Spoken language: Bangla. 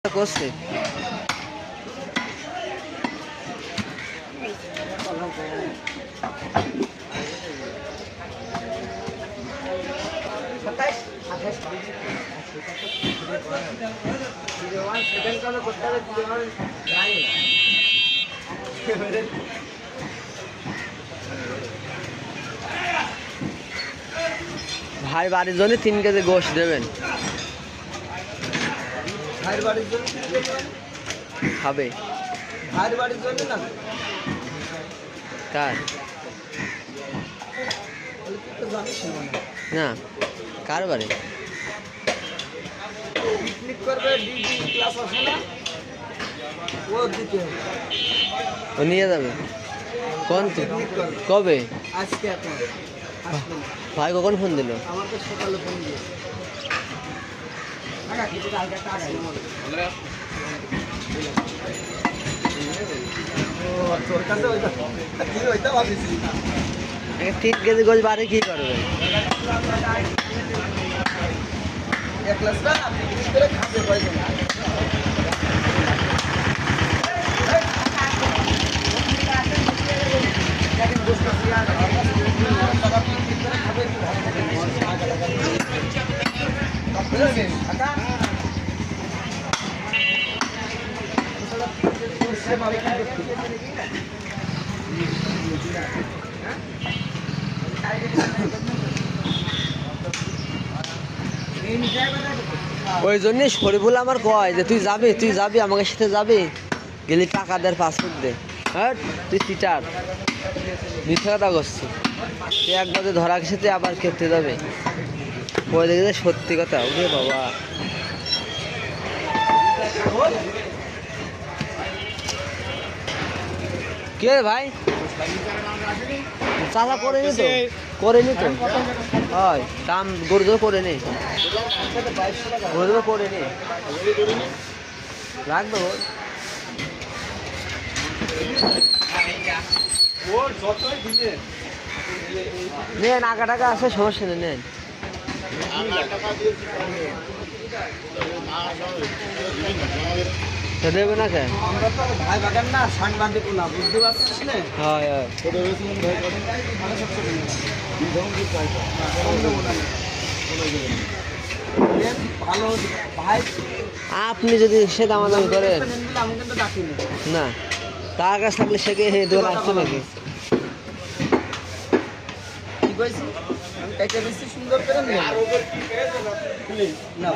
করছে ভাই বাড়ির জন্য 3 কেজি গোশত দেবেন। ভাইয়ের বাড়ির জন্য খাবে ভাইয়ের বাড়ির জন্য না কার না কার বাড়ি পিকনিক করবে ডিডি ক্লাস আছে না ও দিতে হবে ও নিয়ে যাবে কোন কবে আজকে এখন আসবে না। ভাই কখন ফোন দিল? আমাকে সকালে ফোন দিয়ে তোর কাছে ওইটা ভাবিস 3 কেজি গোশ বাড়ি কি করবে? এক ক্লাস না পিকনিক করে খাবে কয়জন ওই জন্যই শরীফুল আমার কয় যে তুই যাবি আমাকে সাথে যাবি, গেলি টাকা দেয় পাসপোর্ট দে। হ্যাঁ তুই চিটার মিথ্যা কথা করছি, তুই একবার ধরা খেতে আবার খেতে যাবে ওই দেখে সত্যি কথা। ওরে বাবা কে ভাই চাষা করেনি তো হয় দাম গরু দেবো করে নি রাখবে নেন আগা টাকা আছে সমস্যা নেই নেন দেবে না কেন আমরা তো ভাই বাগান না সান বাঁধে না বুঝতে পারছিস না হয় ভালো ভাই আপনি যদি সে দামাদামি করেন আমি কিন্তু ডাকিনি না তার কাছে থাকলে সে কে দোল আসছে নাকি কি কইছি আমি কাইটা বেশি সুন্দর করে নিলাম না